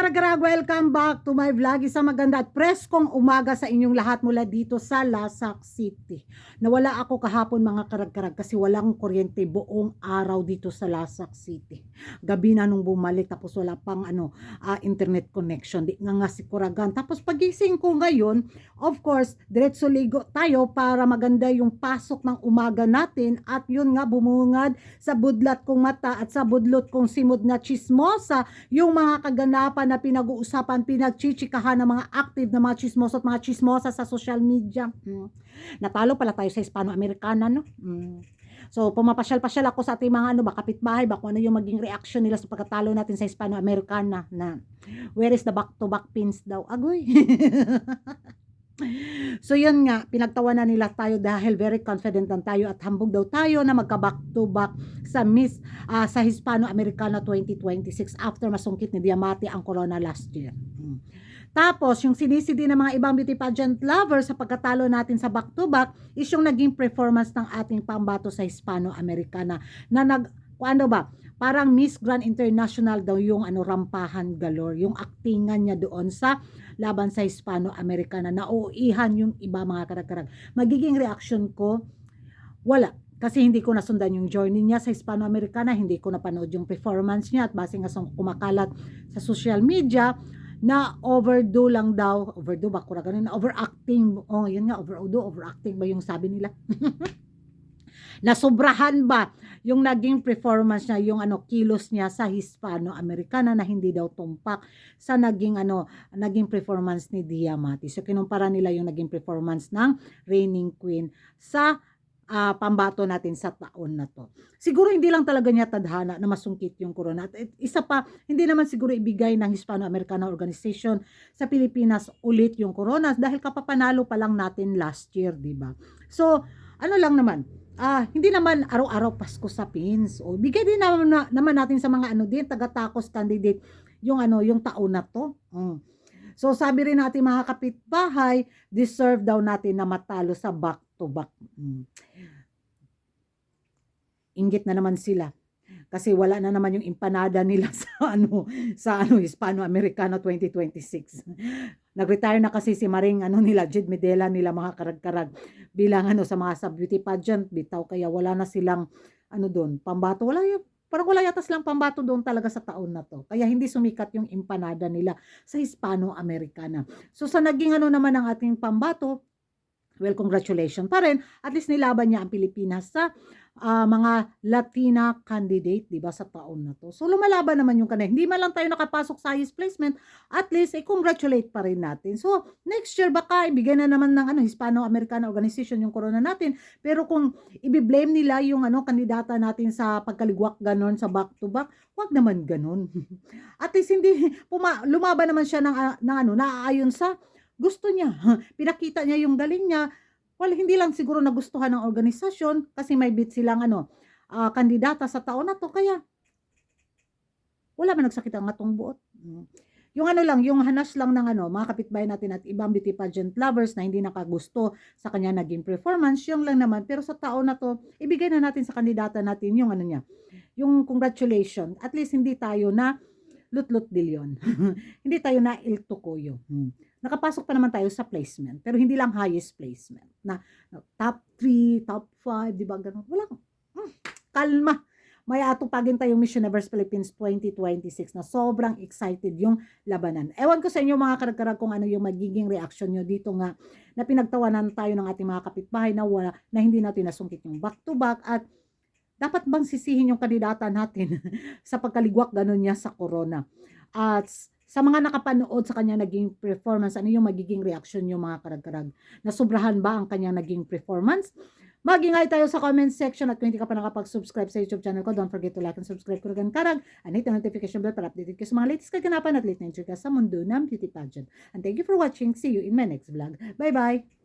karag-karag, welcome back to my vlog. Isang maganda at preskong umaga sa inyong lahat mula dito sa Lasak City. Nawala ako kahapon mga karag-karag kasi walang kuryente buong araw dito sa Lasak City. Gabi na nung bumalik tapos wala pang internet connection. Di nga sikuragan. Tapos pagising ko ngayon, of course, diretso ligo tayo para maganda yung pasok ng umaga natin at yun nga bumungad sa budlat kong mata at sa budlot kong simod na chismosa yung mga kaganapan na pinag-uusapan, pinagchichikahan ng mga active na mga chismoso at mga chismosa sa social media. Natalo pala tayo sa Hispano-Americana, no? So, pumapasyal-pasyal ako sa ating mga kapitbahay, kung ano yung maging reaction nila sa pagkatalo natin sa Hispano-Americana na where is the back-to-back pins daw? Agoy! So yun nga, pinagtawanan nila tayo dahil very confident lang tayo at hambog daw tayo na magka-back to back sa sa Hispano-Americana 2026 after masungkit ni Diamante ang corona last year. Tapos, yung sinisidi ng mga ibang beauty pageant lovers sa pagkatalo natin sa back-to-back is yung naging performance ng ating pambato sa Hispano-Americana na parang Miss Grand International daw yung rampahan galore, yung actingan niya doon sa laban sa Hispano-Americana, nauuihan yung iba mga karag-karag. Magiging reaction ko, wala. Kasi hindi ko nasundan yung journey niya sa Hispano-Americana, hindi ko napanood yung performance niya at base nga sa kumakalat sa social media, na overdo lang daw, overdo ba, kuraganin, overacting, yun nga, overacting ba yung sabi nila? Nasobrahan ba yung naging performance niya, yung kilos niya sa Hispano-Americana na hindi daw tumpak sa naging performance ni Diamante. So kinumpara nila yung naging performance ng reigning queen sa pambato natin sa taon na to. Siguro hindi lang talaga niya tadhana na masungkit yung corona. At isa pa, hindi naman siguro ibigay ng Hispano-Americana Organization sa Pilipinas ulit yung corona dahil kapapanalo pa lang natin last year, di ba? So, lang naman, hindi naman araw-araw Pasko sa pins. O bigay din naman natin sa mga taga-tacos candidate yung yung taon na to. So sabi rin natin mga kapitbahay, deserve daw natin na matalo sa back to back. Inggit na naman sila. Kasi wala na naman yung empanada nila sa Hispano-Americana 2026. Nag-retire na kasi si Maring nila Jed Medela nila mga karag-karag bilang sa mga sa beauty pageant bitaw, kaya wala na silang doon pambato, parang wala yata silang pambato doon talaga sa taon na to, kaya hindi sumikat yung empanada nila sa Hispano-Americana. So sa naging naman ng ating pambato, well, congratulations pa rin, at least nilaban niya ang Pilipinas sa mga Latina candidate, di ba, sa taon na to. So lumalaban naman yung hindi man lang tayo nakapasok sa highest placement, at least congratulate pa rin natin. So next year baka ibigay na naman ng Hispano-Americana Organization yung corona natin, pero kung ibiblame nila yung kandidata natin sa pagkaligwak ganon sa back to back, wag naman ganon. At least hindi lumaban naman siya ng naaayon sa gusto niya. Pinakita niya yung galing niya. Well, hindi lang siguro nagustuhan ng organisasyon kasi may bit silang kandidata sa taon na to, kaya wala man nagsakit ang atong buot. Yung yung hanas lang ng mga kapitbahay natin at ibang beauty pageant lovers na hindi nakagusto sa kanya naging performance, yung lang naman. Pero sa taon na to, ibigay na natin sa kandidata natin yung niya, yung congratulations. At least hindi tayo na lut-lut dilyon. Hindi tayo na il tukoyo. Nakapasok pa naman tayo sa placement, pero hindi lang highest placement na top 3, top 5, di ba ganun? Walang kalma. May atupagin tayong Miss Universe Philippines 2026 na sobrang excited yung labanan. Ewan ko sa inyo mga karag-karag kung ano yung magiging reaction nyo dito nga na pinagtawanan tayo ng ating mga kapitbahay na hindi natin nasungkit yung back to back, at dapat bang sisihin yung kandidata natin sa pagkaligwak ganun niya sa corona. At sa mga nakapanood sa kanya naging performance, ano yung magiging reaction nyo mga karag-karag? Nasubrahan ba ang kanyang naging performance? Mag-ingay tayo sa comment section, at kung hindi ka pa nakapag-subscribe sa YouTube channel ko, don't forget to like and subscribe ko rin karag. And hit the notification bell para updated ka sa mga latest kaganapan at latest na ka sa mundo ng beauty pageant. And thank you for watching. See you in my next vlog. Bye-bye!